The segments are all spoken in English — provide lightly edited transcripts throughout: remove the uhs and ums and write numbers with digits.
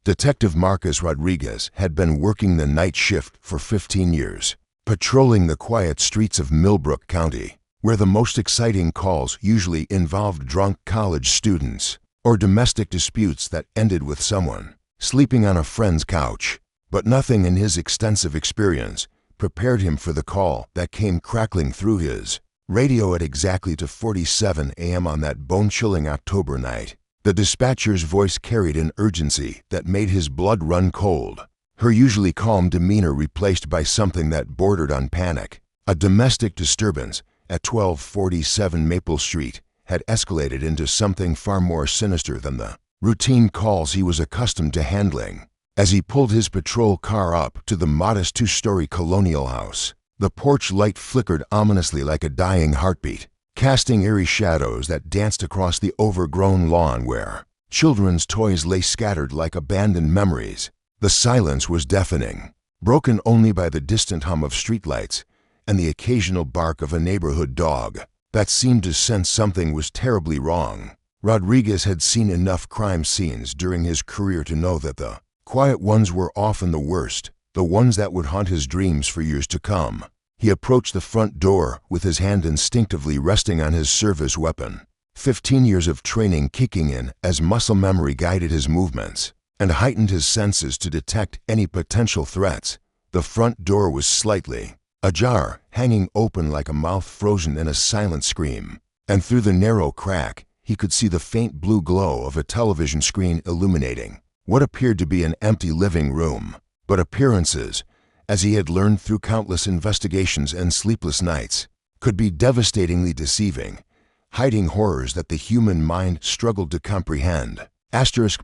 Detective Marcus Rodriguez had been working the night shift for 15 years, patrolling the quiet streets of Millbrook County, where the most exciting calls usually involved drunk college students or domestic disputes that ended with someone sleeping on a friend's couch. But nothing in his extensive experience prepared him for the call that came crackling through his radio at exactly 2:47 a.m. on that bone-chilling October night. The dispatcher's voice carried an urgency that made his blood run cold, her usually calm demeanor replaced by something that bordered on panic. A domestic disturbance at 1247 Maple Street had escalated into something far more sinister than the routine calls he was accustomed to handling. As he pulled his patrol car up to the modest two-story colonial house, the porch light flickered ominously like a dying heartbeat, casting eerie shadows that danced across the overgrown lawn where children's toys lay scattered like abandoned memories. The silence was deafening, broken only by the distant hum of streetlights and the occasional bark of a neighborhood dog that seemed to sense something was terribly wrong. Rodriguez had seen enough crime scenes during his career to know that the quiet ones were often the worst, the ones that would haunt his dreams for years to come. He approached the front door with his hand instinctively resting on his service weapon, 15 years of training kicking in as muscle memory guided his movements and heightened his senses to detect any potential threats. The front door was slightly ajar, hanging open like a mouth frozen in a silent scream, and through the narrow crack he could see the faint blue glow of a television screen illuminating what appeared to be an empty living room. But appearances, as he had learned through countless investigations and sleepless nights, could be devastatingly deceiving, hiding horrors that the human mind struggled to comprehend.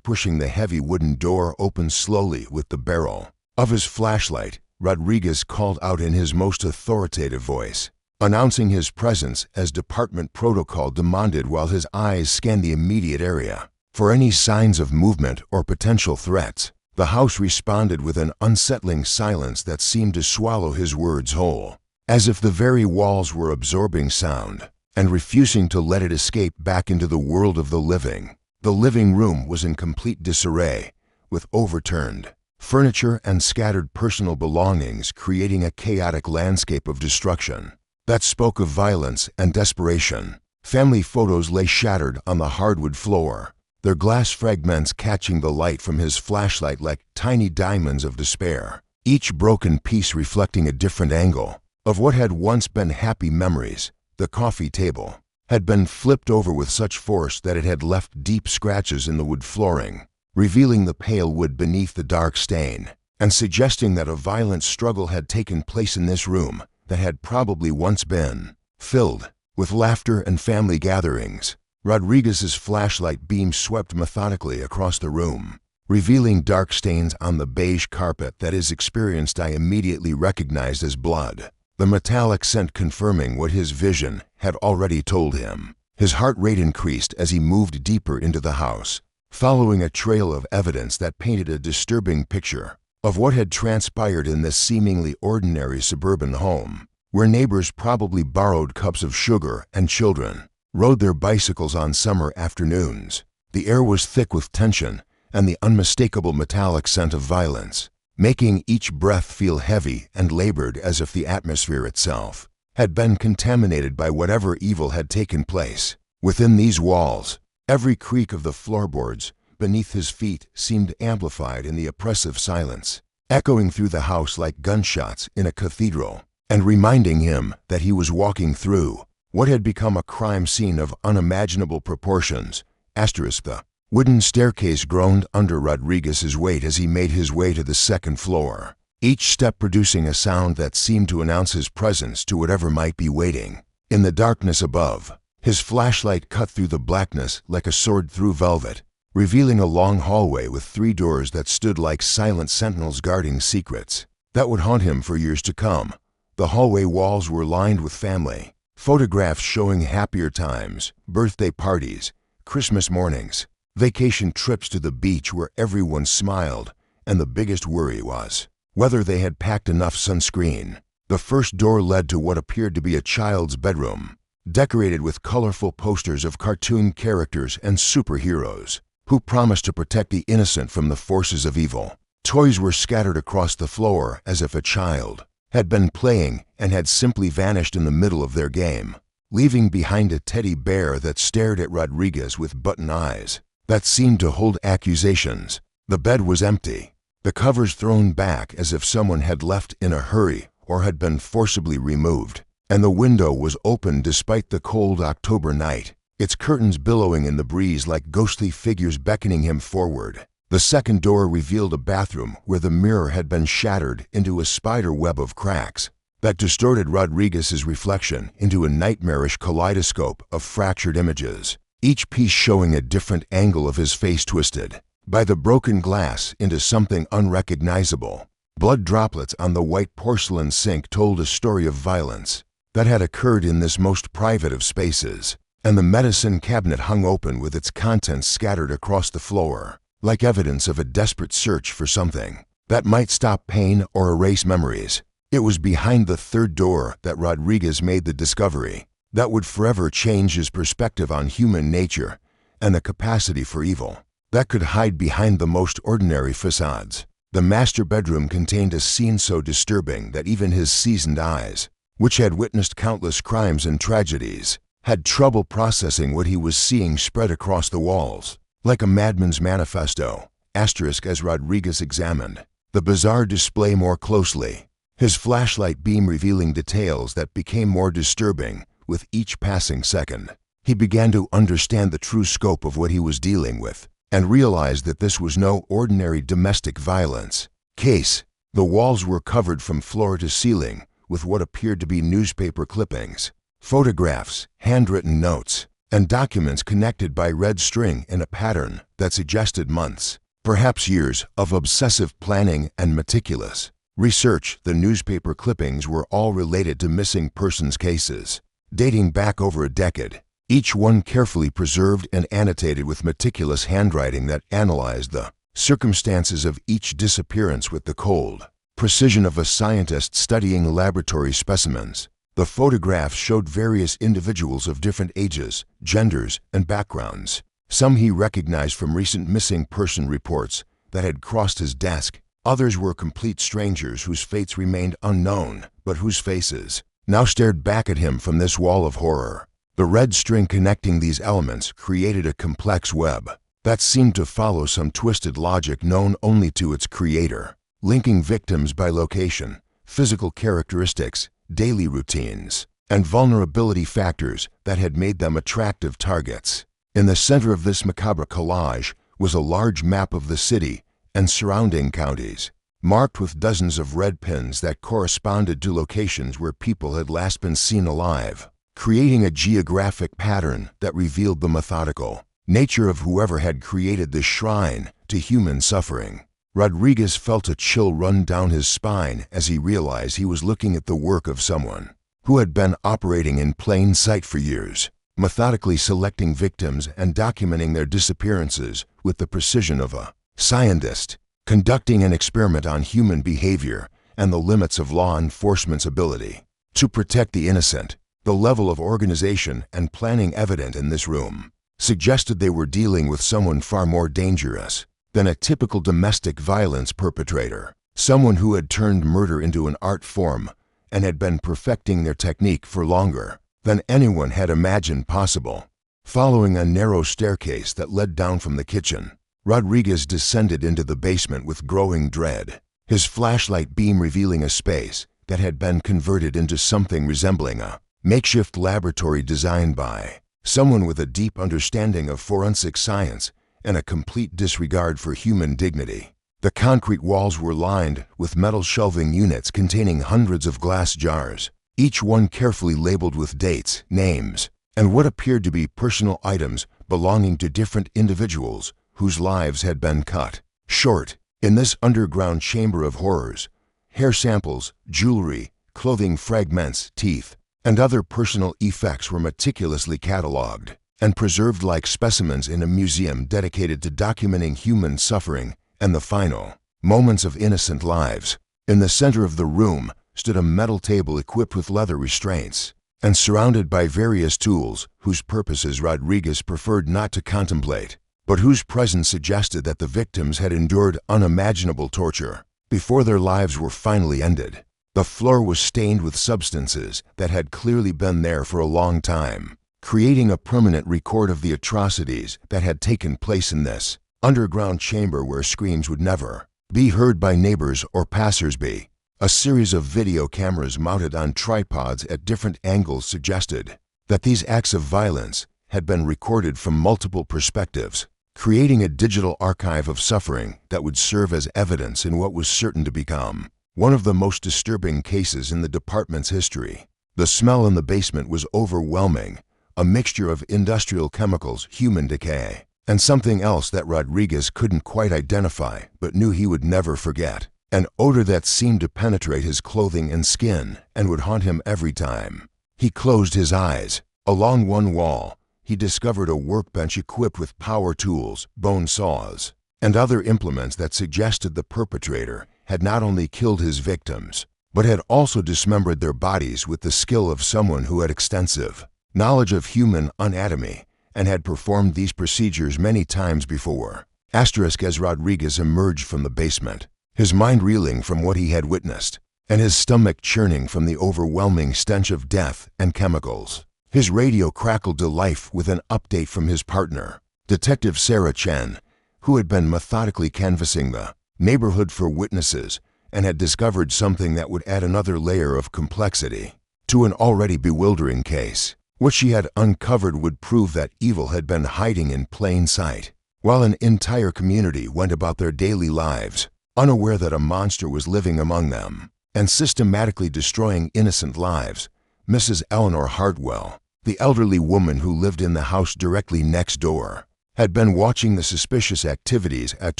Pushing the heavy wooden door open slowly with the barrel of his flashlight, Rodriguez called out in his most authoritative voice, announcing his presence as department protocol demanded while his eyes scanned the immediate area for any signs of movement or potential threats. The house responded with an unsettling silence that seemed to swallow his words whole, as if the very walls were absorbing sound and refusing to let it escape back into the world of the living. The living room was in complete disarray, with overturned furniture and scattered personal belongings creating a chaotic landscape of destruction that spoke of violence and desperation. Family photos lay shattered on the hardwood floor, their glass fragments catching the light from his flashlight like tiny diamonds of despair, each broken piece reflecting a different angle of what had once been happy memories. The coffee table had been flipped over with such force that it had left deep scratches in the wood flooring, revealing the pale wood beneath the dark stain, and suggesting that a violent struggle had taken place in this room that had probably once been filled with laughter and family gatherings. Rodriguez's flashlight beam swept methodically across the room, revealing dark stains on the beige carpet that his experienced eye immediately recognized as blood, the metallic scent confirming what his vision had already told him. His heart rate increased as he moved deeper into the house, following a trail of evidence that painted a disturbing picture of what had transpired in this seemingly ordinary suburban home, where neighbors probably borrowed cups of sugar and children rode their bicycles on summer afternoons. The air was thick with tension and the unmistakable metallic scent of violence, making each breath feel heavy and labored as if the atmosphere itself had been contaminated by whatever evil had taken place. Within these walls, every creak of the floorboards beneath his feet seemed amplified in the oppressive silence, echoing through the house like gunshots in a cathedral, and reminding him that he was walking through what had become a crime scene of unimaginable proportions. The wooden staircase groaned under Rodriguez's weight as he made his way to the second floor, each step producing a sound that seemed to announce his presence to whatever might be waiting. In the darkness above, his flashlight cut through the blackness like a sword through velvet, revealing a long hallway with 3 doors that stood like silent sentinels guarding secrets that would haunt him for years to come. The hallway walls were lined with family photographs showing happier times, birthday parties, Christmas mornings, vacation trips to the beach where everyone smiled, and the biggest worry was whether they had packed enough sunscreen. The first door led to what appeared to be a child's bedroom, decorated with colorful posters of cartoon characters and superheroes. who promised to protect the innocent from the forces of evil. Toys were scattered across the floor as if a child had been playing and had simply vanished in the middle of their game, leaving behind a teddy bear that stared at Rodriguez with button eyes that seemed to hold accusations. The bed was empty, the covers thrown back as if someone had left in a hurry or had been forcibly removed, and the window was open despite the cold October night, its curtains billowing in the breeze like ghostly figures beckoning him forward. The second door revealed a bathroom where the mirror had been shattered into a spider web of cracks that distorted Rodriguez's reflection into a nightmarish kaleidoscope of fractured images, each piece showing a different angle of his face twisted by the broken glass into something unrecognizable. Blood droplets on the white porcelain sink told a story of violence that had occurred in this most private of spaces, and the medicine cabinet hung open with its contents scattered across the floor, like evidence of a desperate search for something that might stop pain or erase memories. It was behind the third door that Rodriguez made the discovery that would forever change his perspective on human nature and the capacity for evil that could hide behind the most ordinary facades. The master bedroom contained a scene so disturbing that even his seasoned eyes, which had witnessed countless crimes and tragedies, had trouble processing what he was seeing spread across the walls, like a madman's manifesto. Asterisk as Rodriguez examined the bizarre display more closely, his flashlight beam revealing details that became more disturbing with each passing second. He began to understand the true scope of what he was dealing with, and realized that this was no ordinary domestic violence case. The walls were covered from floor to ceiling with what appeared to be newspaper clippings, photographs, handwritten notes, and documents connected by red string in a pattern that suggested months, perhaps years, of obsessive planning and meticulous research. The newspaper clippings were all related to missing persons cases, dating back over a decade, each one carefully preserved and annotated with meticulous handwriting that analyzed the circumstances of each disappearance with the cold precision of a scientist studying laboratory specimens. The photographs showed various individuals of different ages, genders, and backgrounds. Some he recognized from recent missing person reports that had crossed his desk. Others were complete strangers whose fates remained unknown, but whose faces now stared back at him from this wall of horror. The red string connecting these elements created a complex web that seemed to follow some twisted logic known only to its creator, linking victims by location, physical characteristics, daily routines, and vulnerability factors that had made them attractive targets. In the center of this macabre collage was a large map of the city and surrounding counties, marked with dozens of red pins that corresponded to locations where people had last been seen alive, creating a geographic pattern that revealed the methodical nature of whoever had created this shrine to human suffering. Rodriguez felt a chill run down his spine as he realized he was looking at the work of someone who had been operating in plain sight for years, methodically selecting victims and documenting their disappearances with the precision of a scientist, conducting an experiment on human behavior and the limits of law enforcement's ability to protect the innocent. The level of organization and planning evident in this room suggested they were dealing with someone far more dangerous than a typical domestic violence perpetrator, someone who had turned murder into an art form and had been perfecting their technique for longer than anyone had imagined possible. Following a narrow staircase that led down from the kitchen, Rodriguez descended into the basement with growing dread, his flashlight beam revealing a space that had been converted into something resembling a makeshift laboratory designed by someone with a deep understanding of forensic science and a complete disregard for human dignity. The concrete walls were lined with metal shelving units containing hundreds of glass jars, each one carefully labeled with dates, names, and what appeared to be personal items belonging to different individuals whose lives had been cut short. In this underground chamber of horrors, hair samples, jewelry, clothing fragments, teeth, and other personal effects were meticulously cataloged and preserved like specimens in a museum dedicated to documenting human suffering and the final moments of innocent lives. In the center of the room stood a metal table equipped with leather restraints and surrounded by various tools whose purposes Rodriguez preferred not to contemplate. but whose presence suggested that the victims had endured unimaginable torture before their lives were finally ended. The floor was stained with substances that had clearly been there for a long time, creating a permanent record of the atrocities that had taken place in this underground chamber where screams would never be heard by neighbors or passers-by. A series of video cameras mounted on tripods at different angles suggested that these acts of violence had been recorded from multiple perspectives, creating a digital archive of suffering that would serve as evidence in what was certain to become one of the most disturbing cases in the department's history. The smell in the basement was overwhelming, a mixture of industrial chemicals, human decay, and something else that Rodriguez couldn't quite identify but knew he would never forget. An odor that seemed to penetrate his clothing and skin and would haunt him every time he closed his eyes. Along one wall, he discovered a workbench equipped with power tools, bone saws, and other implements that suggested the perpetrator had not only killed his victims, but had also dismembered their bodies with the skill of someone who had extensive knowledge of human anatomy and had performed these procedures many times before. As Rodriguez emerged from the basement, his mind reeling from what he had witnessed, and his stomach churning from the overwhelming stench of death and chemicals. His radio crackled to life with an update from his partner, Detective Sarah Chen, who had been methodically canvassing the neighborhood for witnesses and had discovered something that would add another layer of complexity to an already bewildering case. What she had uncovered would prove that evil had been hiding in plain sight, while an entire community went about their daily lives, unaware that a monster was living among them and systematically destroying innocent lives. Mrs. Eleanor Hartwell, the elderly woman who lived in the house directly next door, had been watching the suspicious activities at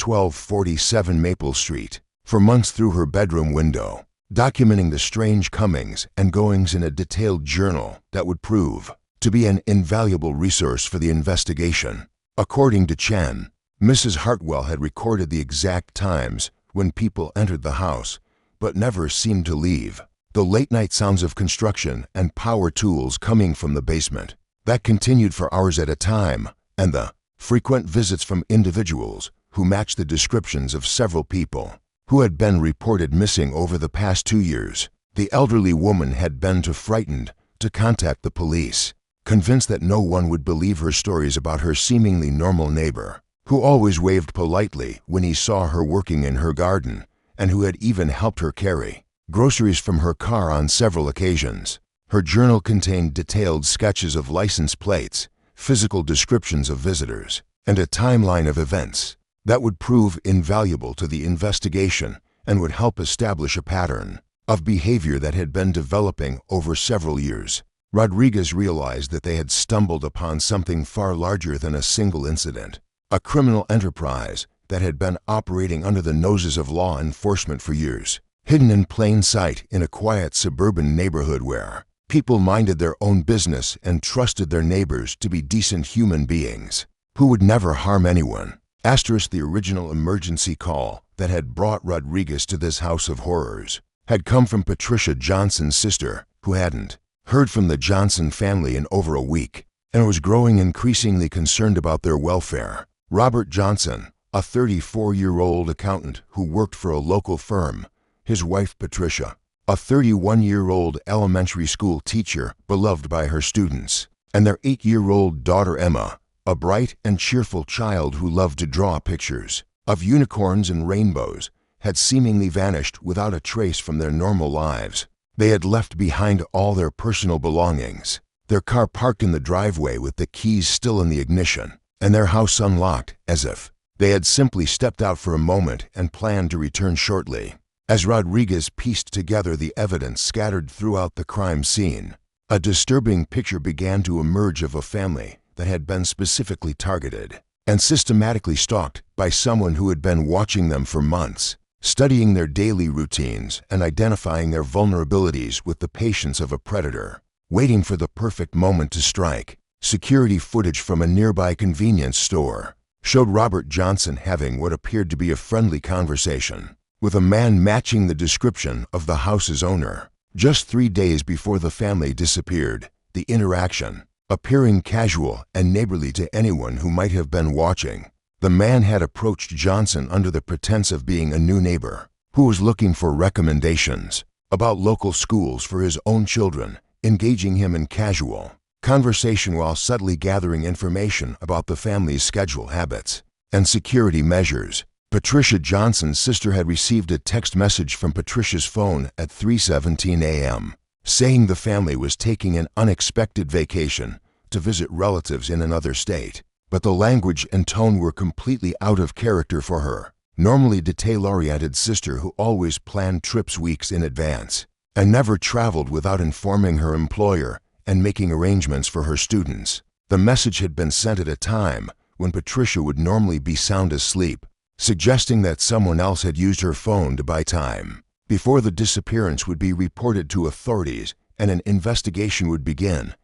1247 Maple Street for months through her bedroom window, documenting the strange comings and goings in a detailed journal that would prove to be an invaluable resource for the investigation. According to Chen, Mrs. Hartwell had recorded the exact times when people entered the house, but never seemed to leave. The late-night sounds of construction and power tools coming from the basement that continued for hours at a time, and the frequent visits from individuals who matched the descriptions of several people who had been reported missing over the past 2 years. The elderly woman had been too frightened to contact the police, convinced that no one would believe her stories about her seemingly normal neighbor, who always waved politely when he saw her working in her garden and who had even helped her carry groceries from her car on several occasions. Her journal contained detailed sketches of license plates, physical descriptions of visitors, and a timeline of events that would prove invaluable to the investigation and would help establish a pattern of behavior that had been developing over several years. Rodriguez realized that they had stumbled upon something far larger than a single incident, a criminal enterprise that had been operating under the noses of law enforcement for years, hidden in plain sight in a quiet suburban neighborhood where people minded their own business and trusted their neighbors to be decent human beings who would never harm anyone. The original emergency call that had brought Rodriguez to this house of horrors had come from Patricia Johnson's sister, who hadn't heard from the Johnson family in over a week and was growing increasingly concerned about their welfare. Robert Johnson, a 34-year-old accountant who worked for a local firm, his wife Patricia, a 31-year-old elementary school teacher beloved by her students, and their 8-year-old daughter Emma, a bright and cheerful child who loved to draw pictures of unicorns and rainbows, had seemingly vanished without a trace from their normal lives. They had left behind all their personal belongings, their car parked in the driveway with the keys still in the ignition, and their house unlocked, as if they had simply stepped out for a moment and planned to return shortly. As Rodriguez pieced together the evidence scattered throughout the crime scene, a disturbing picture began to emerge of a family that had been specifically targeted and systematically stalked by someone who had been watching them for months, studying their daily routines and identifying their vulnerabilities with the patience of a predator, waiting for the perfect moment to strike. Security footage from a nearby convenience store showed Robert Johnson having what appeared to be a friendly conversation with a man matching the description of the house's owner. Just 3 days before the family disappeared, the interaction, appearing casual and neighborly to anyone who might have been watching, The man had approached Johnson under the pretense of being a new neighbor who was looking for recommendations about local schools for his own children, engaging him in casual conversation while subtly gathering information about the family's schedule habits and security measures. Patricia Johnson's sister had received a text message from Patricia's phone at 3:17 a.m. saying the family was taking an unexpected vacation to visit relatives in another state, but the language and tone were completely out of character for her normally detail-oriented sister who always planned trips weeks in advance and never traveled without informing her employer and making arrangements for her students. The message had been sent at a time when Patricia would normally be sound asleep, suggesting that someone else had used her phone to buy time before the disappearance would be reported to authorities and an investigation would begin.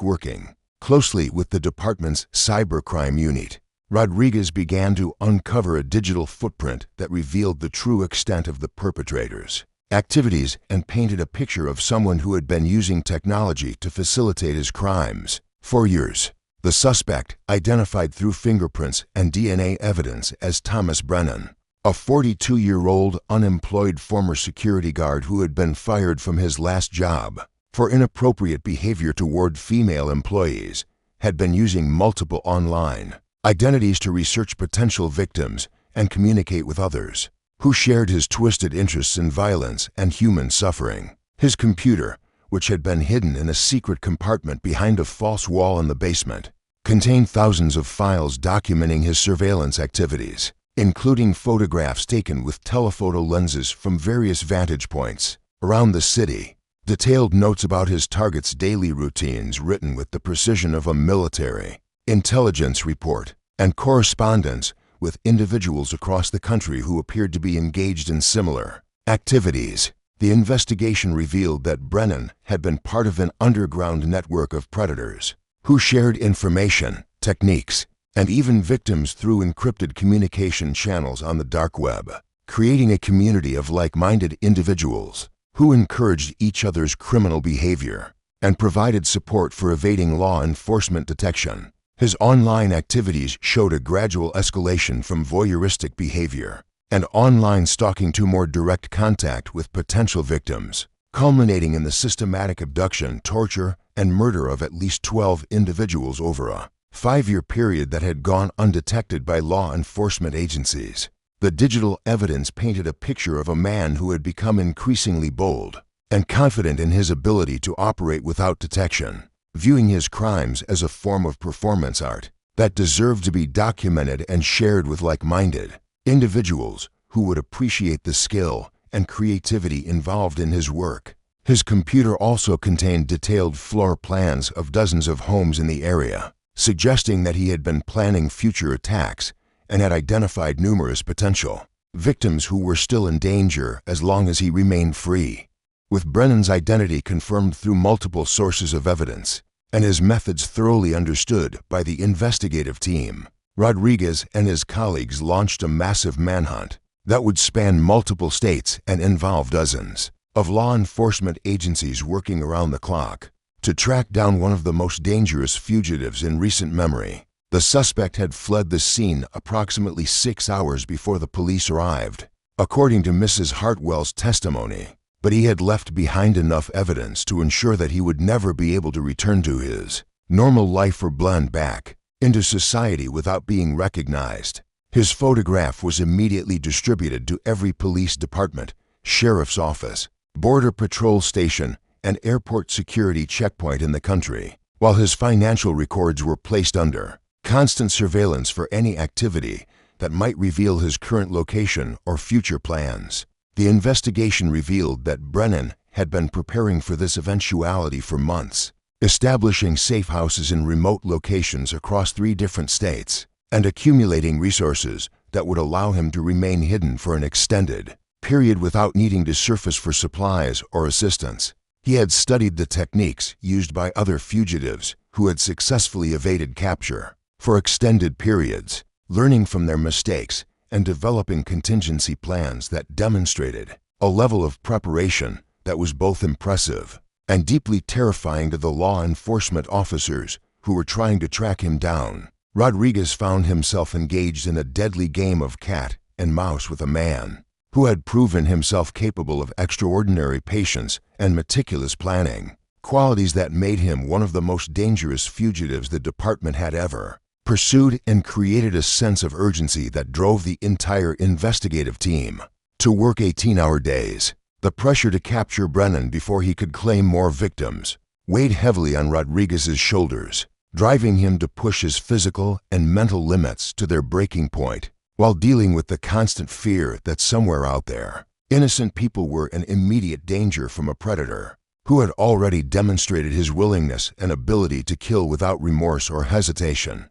Working closely with the department's cybercrime unit, Rodriguez began to uncover a digital footprint that revealed the true extent of the perpetrator's activities and painted a picture of someone who had been using technology to facilitate his crimes for years. The suspect, identified through fingerprints and DNA evidence as Thomas Brennan, a 42-year-old unemployed former security guard who had been fired from his last job for inappropriate behavior toward female employees, had been using multiple online identities to research potential victims and communicate with others who shared his twisted interests in violence and human suffering. His computer, which had been hidden in a secret compartment behind a false wall in the basement, contained thousands of files documenting his surveillance activities, including photographs taken with telephoto lenses from various vantage points around the city, detailed notes about his target's daily routines written with the precision of a military intelligence report, and correspondence with individuals across the country who appeared to be engaged in similar activities. The investigation revealed that Brennan had been part of an underground network of predators who shared information, techniques, and even victims through encrypted communication channels on the dark web, creating a community of like-minded individuals who encouraged each other's criminal behavior and provided support for evading law enforcement detection. His online activities showed a gradual escalation from voyeuristic behavior and online stalking to more direct contact with potential victims, culminating in the systematic abduction, torture, and murder of at least 12 individuals over a 5-year period that had gone undetected by law enforcement agencies. The digital evidence painted a picture of a man who had become increasingly bold and confident in his ability to operate without detection, viewing his crimes as a form of performance art that deserved to be documented and shared with like-minded individuals who would appreciate the skill and creativity involved in his work. His computer also contained detailed floor plans of dozens of homes in the area, suggesting that he had been planning future attacks and had identified numerous potential victims who were still in danger as long as he remained free. With Brennan's identity confirmed through multiple sources of evidence and his methods thoroughly understood by the investigative team, Rodriguez and his colleagues launched a massive manhunt that would span multiple states and involve dozens of law enforcement agencies working around the clock to track down one of the most dangerous fugitives in recent memory. The suspect had fled the scene approximately 6 hours before the police arrived, according to Mrs. Hartwell's testimony, but he had left behind enough evidence to ensure that he would never be able to return to his normal life or blend back into society without being recognized. His photograph was immediately distributed to every police department, sheriff's office, border patrol station, and airport security checkpoint in the country, while his financial records were placed under constant surveillance for any activity that might reveal his current location or future plans. The investigation revealed that Brennan had been preparing for this eventuality for months, establishing safe houses in remote locations across 3 different states and accumulating resources that would allow him to remain hidden for an extended period without needing to surface for supplies or assistance. He had studied the techniques used by other fugitives who had successfully evaded capture for extended periods, learning from their mistakes and developing contingency plans that demonstrated a level of preparation that was both impressive and deeply terrifying to the law enforcement officers who were trying to track him down. Rodriguez found himself engaged in a deadly game of cat and mouse with a man who had proven himself capable of extraordinary patience and meticulous planning, qualities that made him one of the most dangerous fugitives the department had ever pursued and created a sense of urgency that drove the entire investigative team to work 18-hour days. The pressure to capture Brennan before he could claim more victims weighed heavily on Rodriguez's shoulders, driving him to push his physical and mental limits to their breaking point, while dealing with the constant fear that somewhere out there, innocent people were in immediate danger from a predator who had already demonstrated his willingness and ability to kill without remorse or hesitation.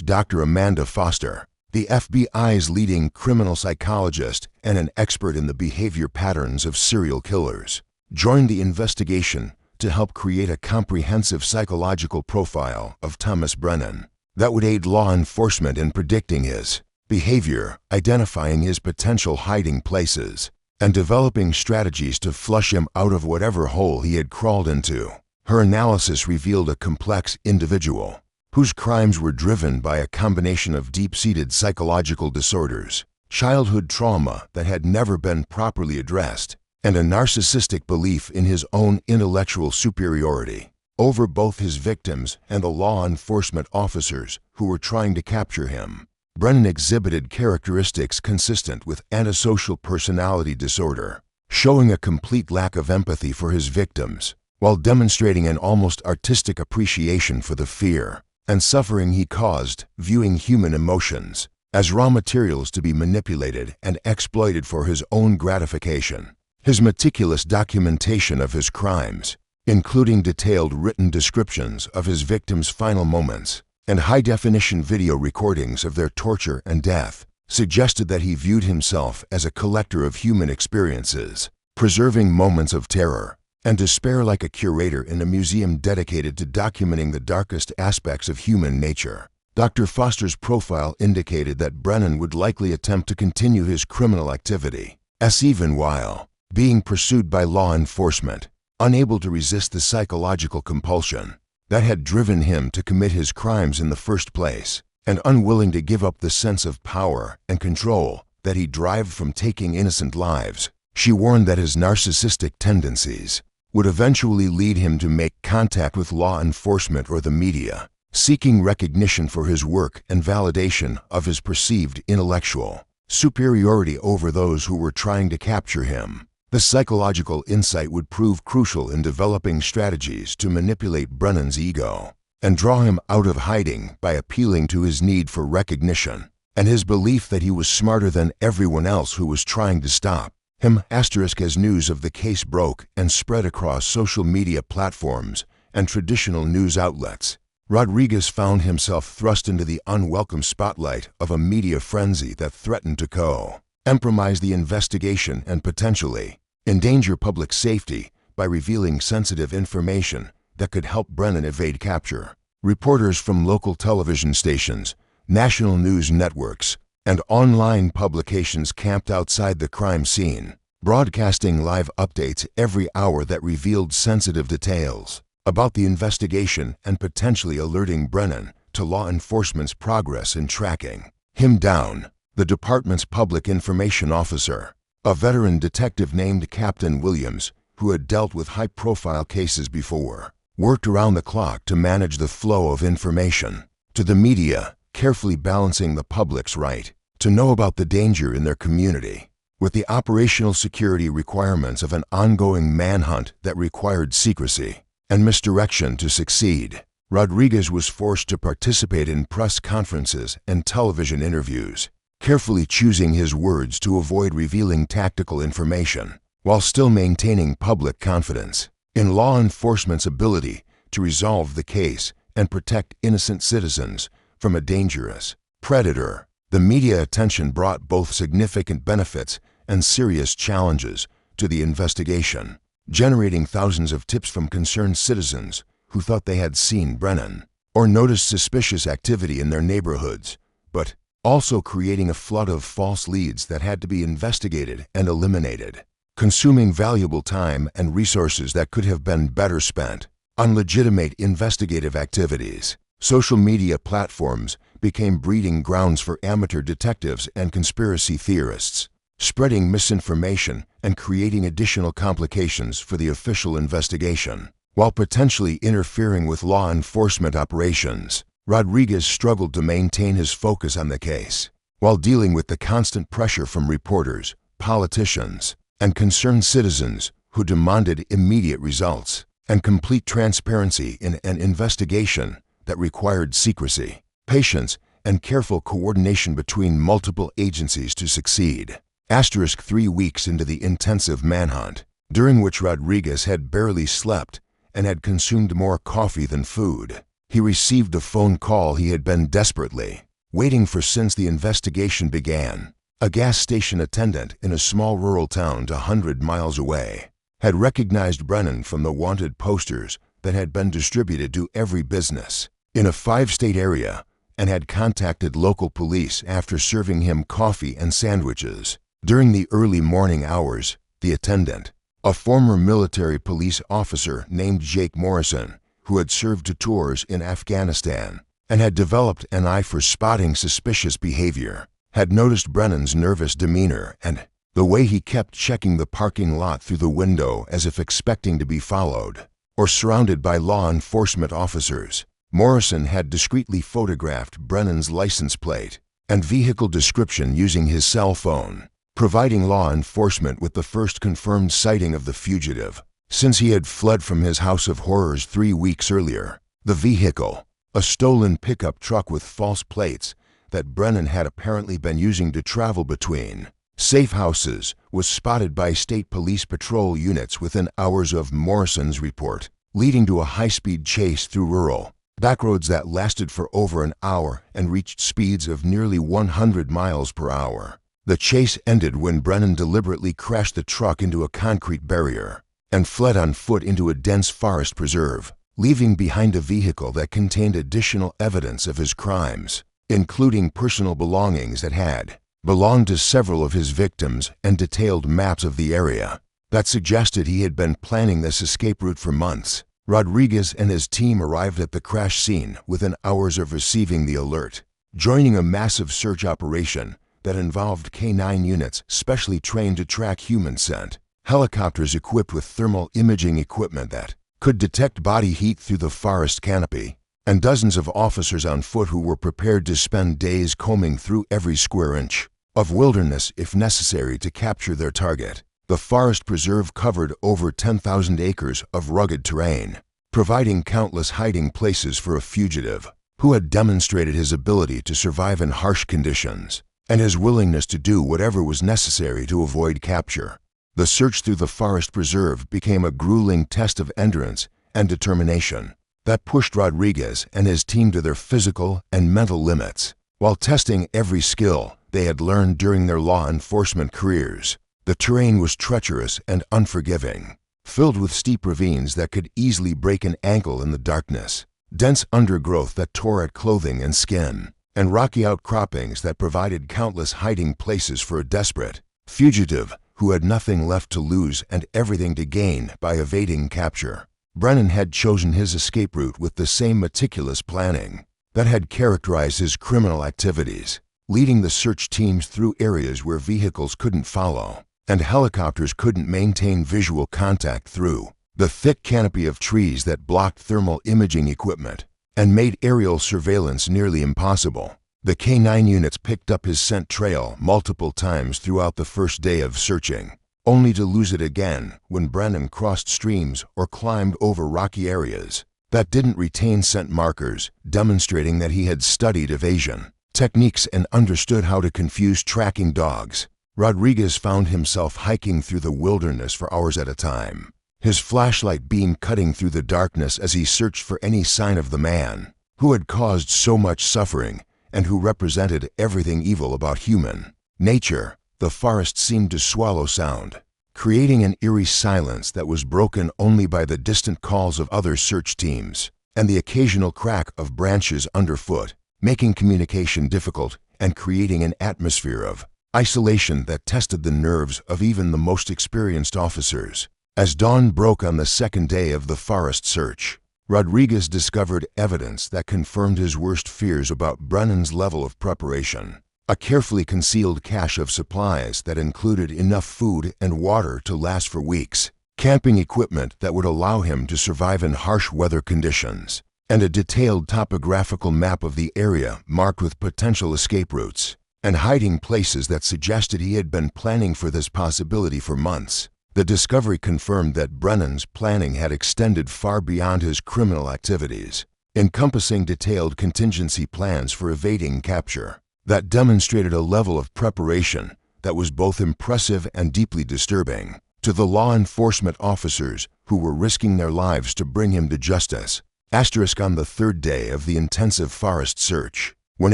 Dr. Amanda Foster, the FBI's leading criminal psychologist and an expert in the behavior patterns of serial killers, joined the investigation to help create a comprehensive psychological profile of Thomas Brennan that would aid law enforcement in predicting his behavior, identifying his potential hiding places, and developing strategies to flush him out of whatever hole he had crawled into. Her analysis revealed a complex individual whose crimes were driven by a combination of deep-seated psychological disorders, childhood trauma that had never been properly addressed, and a narcissistic belief in his own intellectual superiority over both his victims and the law enforcement officers who were trying to capture him. Brennan exhibited characteristics consistent with antisocial personality disorder, showing a complete lack of empathy for his victims, while demonstrating an almost artistic appreciation for the fear and suffering he caused, viewing human emotions as raw materials to be manipulated and exploited for his own gratification. His meticulous documentation of his crimes, including detailed written descriptions of his victims' final moments and high-definition video recordings of their torture and death, suggested that he viewed himself as a collector of human experiences, preserving moments of terror and despair like a curator in a museum dedicated to documenting the darkest aspects of human nature. Dr. Foster's profile indicated that Brennan would likely attempt to continue his criminal activity, as even while being pursued by law enforcement, unable to resist the psychological compulsion that had driven him to commit his crimes in the first place, and unwilling to give up the sense of power and control that he derived from taking innocent lives. She warned that his narcissistic tendencies would eventually lead him to make contact with law enforcement or the media, seeking recognition for his work and validation of his perceived intellectual superiority over those who were trying to capture him. The psychological insight would prove crucial in developing strategies to manipulate Brennan's ego and draw him out of hiding by appealing to his need for recognition and his belief that he was smarter than everyone else who was trying to stop him. As news of the case broke and spread across social media platforms and traditional news outlets, Rodriguez found himself thrust into the unwelcome spotlight of a media frenzy that threatened to compromise the investigation and potentially endanger public safety by revealing sensitive information that could help Brennan evade capture. Reporters from local television stations, national news networks, and online publications camped outside the crime scene, broadcasting live updates every hour that revealed sensitive details about the investigation and potentially alerting Brennan to law enforcement's progress in tracking him down. The department's public information officer, a veteran detective named Captain Williams, who had dealt with high-profile cases before, worked around the clock to manage the flow of information to the media, carefully balancing the public's right to know about the danger in their community with the operational security requirements of an ongoing manhunt that required secrecy and misdirection to succeed. Rodriguez was forced to participate in press conferences and television interviews, carefully choosing his words to avoid revealing tactical information, while still maintaining public confidence in law enforcement's ability to resolve the case and protect innocent citizens from a dangerous predator. The media attention brought both significant benefits and serious challenges to the investigation, generating thousands of tips from concerned citizens who thought they had seen Brennan or noticed suspicious activity in their neighborhoods, but also creating a flood of false leads that had to be investigated and eliminated, consuming valuable time and resources that could have been better spent on legitimate investigative activities. Social media platforms became breeding grounds for amateur detectives and conspiracy theorists, spreading misinformation and creating additional complications for the official investigation. While potentially interfering with law enforcement operations, Rodriguez struggled to maintain his focus on the case. While dealing with the constant pressure from reporters, politicians, and concerned citizens who demanded immediate results and complete transparency in an investigation that required secrecy, patience, and careful coordination between multiple agencies to succeed. 3 weeks into the intensive manhunt, during which Rodriguez had barely slept and had consumed more coffee than food, he received a phone call he had been desperately waiting for since the investigation began. A gas station attendant in a small rural town 100 miles away had recognized Brennan from the wanted posters that had been distributed to every business in a 5-state area and had contacted local police after serving him coffee and sandwiches. During the early morning hours, the attendant, a former military police officer named Jake Morrison, who had served 2 tours in Afghanistan and had developed an eye for spotting suspicious behavior, had noticed Brennan's nervous demeanor and the way he kept checking the parking lot through the window as if expecting to be followed or surrounded by law enforcement officers. Morrison had discreetly photographed Brennan's license plate and vehicle description using his cell phone, providing law enforcement with the first confirmed sighting of the fugitive since he had fled from his house of horrors 3 weeks earlier. The vehicle, a stolen pickup truck with false plates that Brennan had apparently been using to travel between safe houses, was spotted by state police patrol units within hours of Morrison's report, leading to a high-speed chase through rural backroads that lasted for over an hour and reached speeds of nearly 100 miles per hour. The chase ended when Brennan deliberately crashed the truck into a concrete barrier and fled on foot into a dense forest preserve, leaving behind a vehicle that contained additional evidence of his crimes, including personal belongings that had belonged to several of his victims and detailed maps of the area that suggested he had been planning this escape route for months. Rodriguez and his team arrived at the crash scene within hours of receiving the alert, joining a massive search operation that involved K9 units specially trained to track human scent, helicopters equipped with thermal imaging equipment that could detect body heat through the forest canopy, and dozens of officers on foot who were prepared to spend days combing through every square inch of wilderness if necessary to capture their target. The forest preserve covered over 10,000 acres of rugged terrain, providing countless hiding places for a fugitive who had demonstrated his ability to survive in harsh conditions and his willingness to do whatever was necessary to avoid capture. The search through the forest preserve became a grueling test of endurance and determination that pushed Rodriguez and his team to their physical and mental limits, while testing every skill they had learned during their law enforcement careers. The terrain was treacherous and unforgiving, filled with steep ravines that could easily break an ankle in the darkness, dense undergrowth that tore at clothing and skin, and rocky outcroppings that provided countless hiding places for a desperate fugitive who had nothing left to lose and everything to gain by evading capture. Brennan had chosen his escape route with the same meticulous planning that had characterized his criminal activities, leading the search teams through areas where vehicles couldn't follow and helicopters couldn't maintain visual contact through the thick canopy of trees that blocked thermal imaging equipment and made aerial surveillance nearly impossible. The K9 units picked up his scent trail multiple times throughout the first day of searching, only to lose it again when Brennan crossed streams or climbed over rocky areas that didn't retain scent markers, demonstrating that he had studied evasion techniques and understood how to confuse tracking dogs. Rodriguez found himself hiking through the wilderness for hours at a time, his flashlight beam cutting through the darkness as he searched for any sign of the man who had caused so much suffering and who represented everything evil about human nature. The forest seemed to swallow sound, creating an eerie silence that was broken only by the distant calls of other search teams and the occasional crack of branches underfoot, making communication difficult and creating an atmosphere of isolation that tested the nerves of even the most experienced officers. As dawn broke on the second day of the forest search, Rodriguez discovered evidence that confirmed his worst fears about Brennan's level of preparation. A carefully concealed cache of supplies that included enough food and water to last for weeks, camping equipment that would allow him to survive in harsh weather conditions, and a detailed topographical map of the area marked with potential escape routes and hiding places that suggested he had been planning for this possibility for months. The discovery confirmed that Brennan's planning had extended far beyond his criminal activities, encompassing detailed contingency plans for evading capture that demonstrated a level of preparation that was both impressive and deeply disturbing to the law enforcement officers who were risking their lives to bring him to justice. On the third day of the intensive forest search, when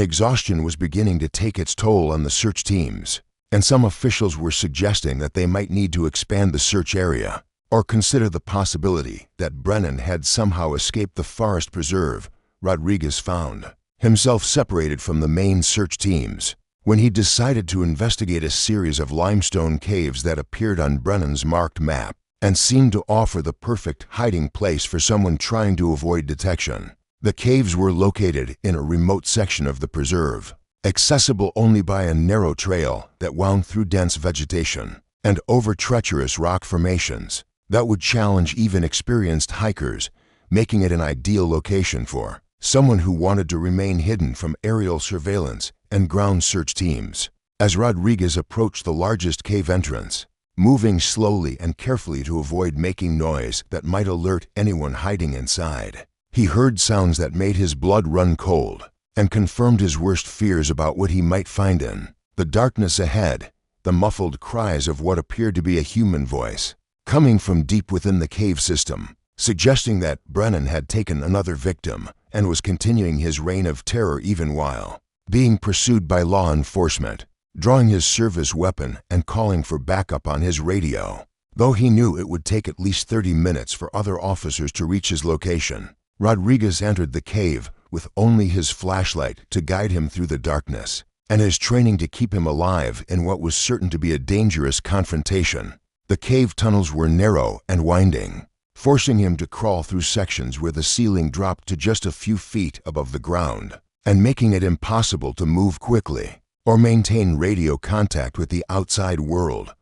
exhaustion was beginning to take its toll on the search teams, and some officials were suggesting that they might need to expand the search area or consider the possibility that Brennan had somehow escaped the forest preserve, Rodriguez found himself separated from the main search teams when he decided to investigate a series of limestone caves that appeared on Brennan's marked map and seemed to offer the perfect hiding place for someone trying to avoid detection. The caves were located in a remote section of the preserve, accessible only by a narrow trail that wound through dense vegetation and over treacherous rock formations that would challenge even experienced hikers, making it an ideal location for someone who wanted to remain hidden from aerial surveillance and ground search teams. As Rodriguez approached the largest cave entrance, moving slowly and carefully to avoid making noise that might alert anyone hiding inside, he heard sounds that made his blood run cold and confirmed his worst fears about what he might find in the darkness ahead. The muffled cries of what appeared to be a human voice coming from deep within the cave system, suggesting that Brennan had taken another victim and was continuing his reign of terror even while being pursued by law enforcement, drawing his service weapon and calling for backup on his radio. Though he knew it would take at least 30 minutes for other officers to reach his location, Rodriguez entered the cave with only his flashlight to guide him through the darkness and his training to keep him alive in what was certain to be a dangerous confrontation. The cave tunnels were narrow and winding, forcing him to crawl through sections where the ceiling dropped to just a few feet above the ground, and making it impossible to move quickly or maintain radio contact with the outside world.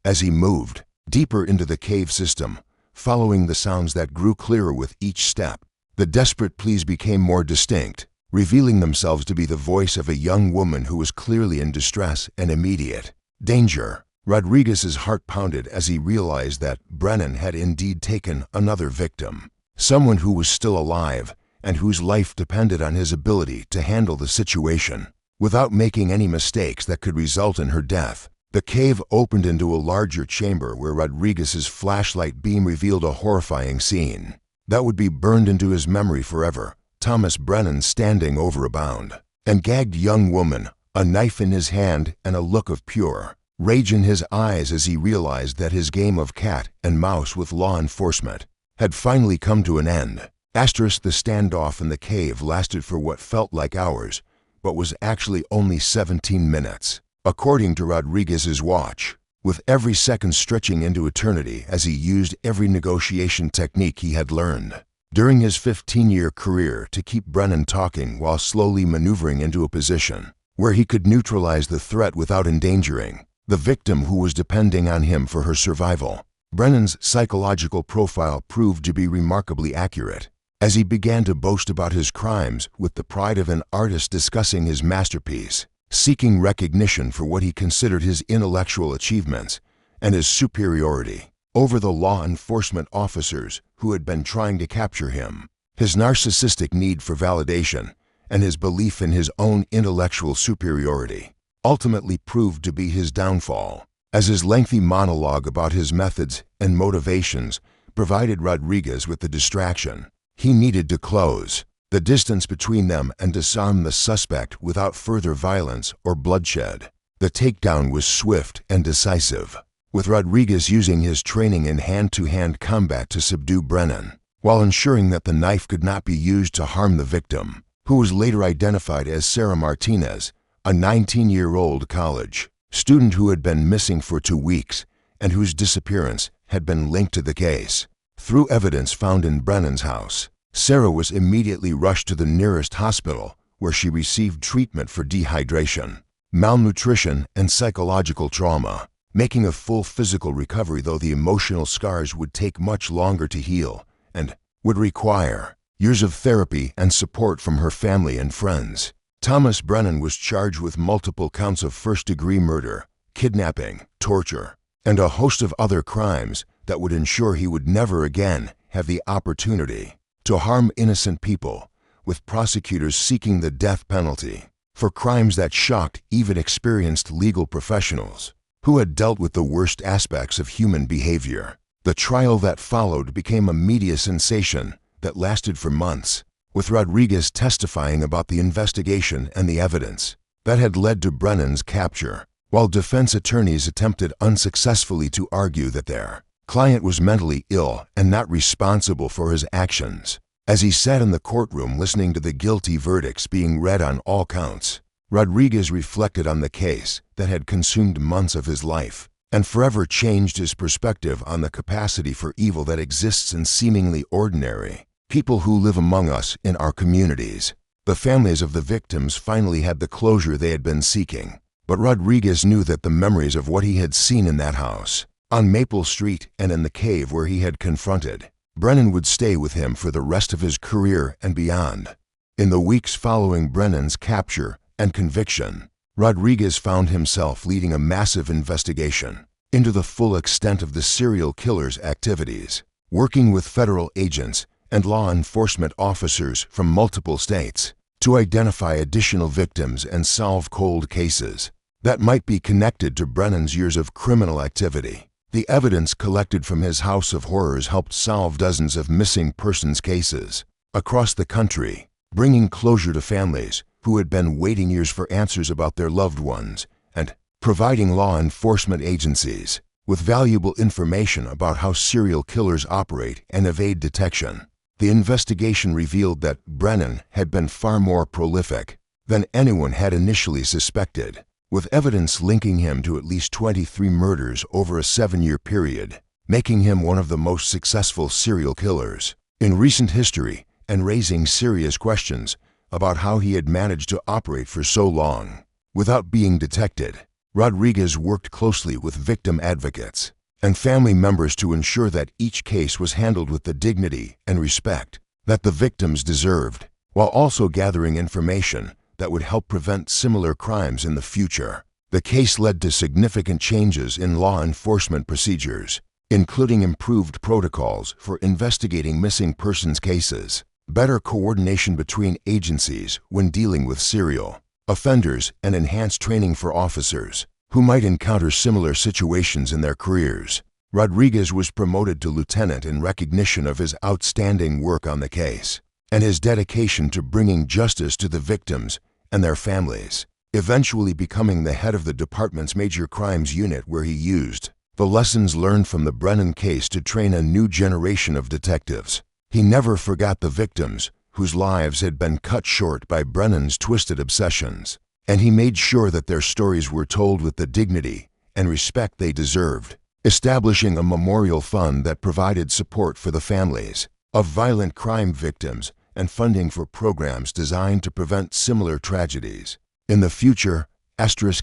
As he moved deeper into the cave system, following the sounds that grew clearer with each step, the desperate pleas became more distinct, revealing themselves to be the voice of a young woman who was clearly in distress and immediate danger. Rodriguez's heart pounded as he realized that Brennan had indeed taken another victim, someone who was still alive and whose life depended on his ability to handle the situation without making any mistakes that could result in her death. The cave opened into a larger chamber where Rodriguez's flashlight beam revealed a horrifying scene that would be burned into his memory forever. Thomas Brennan standing over a bound and gagged young woman, a knife in his hand and a look of pure rage in his eyes as he realized that his game of cat and mouse with law enforcement had finally come to an end. The standoff in the cave lasted for what felt like hours, but was actually only 17 minutes, according to Rodriguez's watch, with every second stretching into eternity as he used every negotiation technique he had learned during his 15-year career to keep Brennan talking while slowly maneuvering into a position where he could neutralize the threat without endangering the victim who was depending on him for her survival. Brennan's psychological profile proved to be remarkably accurate, as he began to boast about his crimes with the pride of an artist discussing his masterpiece, seeking recognition for what he considered his intellectual achievements and his superiority over the law enforcement officers who had been trying to capture him. His narcissistic need for validation and his belief in his own intellectual superiority ultimately proved to be his downfall, as his lengthy monologue about his methods and motivations provided Rodriguez with the distraction he needed to close the distance between them and disarm the suspect without further violence or bloodshed. The takedown was swift and decisive, with Rodriguez using his training in hand-to-hand combat to subdue Brennan, while ensuring that the knife could not be used to harm the victim, who was later identified as Sarah Martinez, a 19-year-old college student who had been missing for 2 weeks and whose disappearance had been linked to the case. Through evidence found in Brennan's house, Sarah was immediately rushed to the nearest hospital, where she received treatment for dehydration, malnutrition, and psychological trauma, making a full physical recovery, though the emotional scars would take much longer to heal and would require years of therapy and support from her family and friends. Thomas Brennan was charged with multiple counts of first-degree murder, kidnapping, torture, and a host of other crimes that would ensure he would never again have the opportunity to harm innocent people, with prosecutors seeking the death penalty for crimes that shocked even experienced legal professionals who had dealt with the worst aspects of human behavior. The trial that followed became a media sensation that lasted for months, with Rodriguez testifying about the investigation and the evidence that had led to Brennan's capture, while defense attorneys attempted unsuccessfully to argue that their client was mentally ill and not responsible for his actions. As he sat in the courtroom listening to the guilty verdicts being read on all counts, Rodriguez reflected on the case that had consumed months of his life and forever changed his perspective on the capacity for evil that exists in seemingly ordinary people who live among us in our communities. The families of the victims finally had the closure they had been seeking, but Rodriguez knew that the memories of what he had seen in that house, on Maple Street, and in the cave where he had confronted Brennan would stay with him for the rest of his career and beyond. In the weeks following Brennan's capture and conviction, Rodriguez found himself leading a massive investigation into the full extent of the serial killer's activities, working with federal agents and law enforcement officers from multiple states to identify additional victims and solve cold cases that might be connected to Brennan's years of criminal activity. The evidence collected from his house of horrors helped solve dozens of missing persons cases across the country, bringing closure to families who had been waiting years for answers about their loved ones, and providing law enforcement agencies with valuable information about how serial killers operate and evade detection. The investigation revealed that Brennan had been far more prolific than anyone had initially suspected, with evidence linking him to at least 23 murders over a 7-year period, making him one of the most successful serial killers in recent history and raising serious questions about how he had managed to operate for so long without being detected. Rodriguez worked closely with victim advocates and family members to ensure that each case was handled with the dignity and respect that the victims deserved, while also gathering information that would help prevent similar crimes in the future. The case led to significant changes in law enforcement procedures, including improved protocols for investigating missing persons cases, better coordination between agencies when dealing with serial offenders, and enhanced training for officers who might encounter similar situations in their careers. Rodriguez was promoted to lieutenant in recognition of his outstanding work on the case and his dedication to bringing justice to the victims and their families, eventually becoming the head of the department's major crimes unit, where he used the lessons learned from the Brennan case to train a new generation of detectives. He never forgot the victims whose lives had been cut short by Brennan's twisted obsessions, and he made sure that their stories were told with the dignity and respect they deserved, establishing a memorial fund that provided support for the families of violent crime victims and funding for programs designed to prevent similar tragedies. In the future,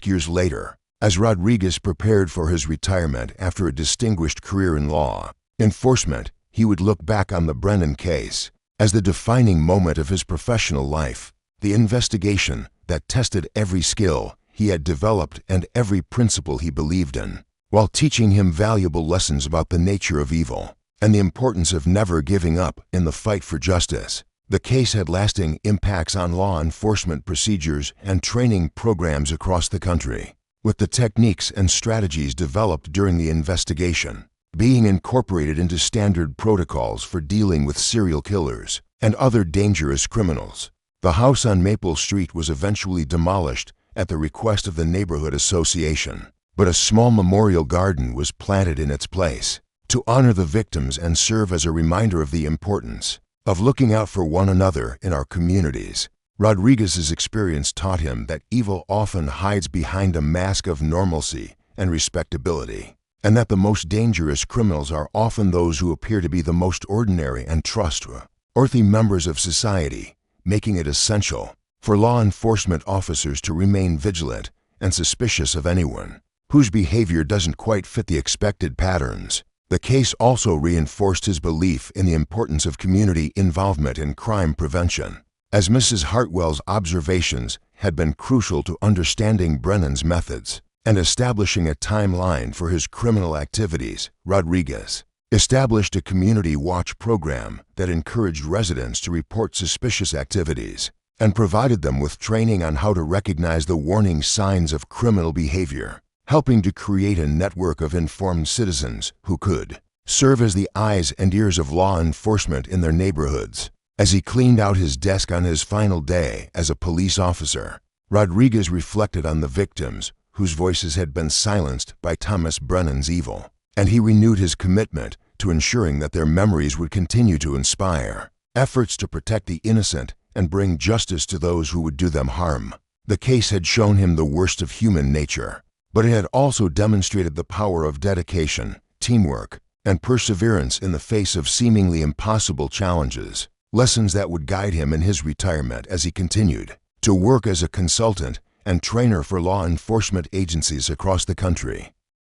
years later, as Rodriguez prepared for his retirement after a distinguished career in law enforcement, he would look back on the Brennan case as the defining moment of his professional life, the investigation that tested every skill he had developed and every principle he believed in, while teaching him valuable lessons about the nature of evil and the importance of never giving up in the fight for justice. The case had lasting impacts on law enforcement procedures and training programs across the country, with the techniques and strategies developed during the investigation being incorporated into standard protocols for dealing with serial killers and other dangerous criminals. The house on Maple Street was eventually demolished at the request of the neighborhood association, but a small memorial garden was planted in its place to honor the victims and serve as a reminder of the importance of looking out for one another in our communities. Rodriguez's experience taught him that evil often hides behind a mask of normalcy and respectability, and that the most dangerous criminals are often those who appear to be the most ordinary and trustworthy. earthy members of society, making it essential for law enforcement officers to remain vigilant and suspicious of anyone whose behavior doesn't quite fit the expected patterns. The case also reinforced his belief in the importance of community involvement in crime prevention, as Mrs. Hartwell's observations had been crucial to understanding Brennan's methods and establishing a timeline for his criminal activities. Rodriguez established a community watch program that encouraged residents to report suspicious activities and provided them with training on how to recognize the warning signs of criminal behavior, helping to create a network of informed citizens who could serve as the eyes and ears of law enforcement in their neighborhoods. As he cleaned out his desk on his final day as a police officer, Rodriguez reflected on the victims whose voices had been silenced by Thomas Brennan's evil, and he renewed his commitment to ensuring that their memories would continue to inspire efforts to protect the innocent and bring justice to those who would do them harm. The case had shown him the worst of human nature, but it had also demonstrated the power of dedication, teamwork, and perseverance in the face of seemingly impossible challenges, lessons that would guide him in his retirement as he continued to work as a consultant and trainer for law enforcement agencies across the country.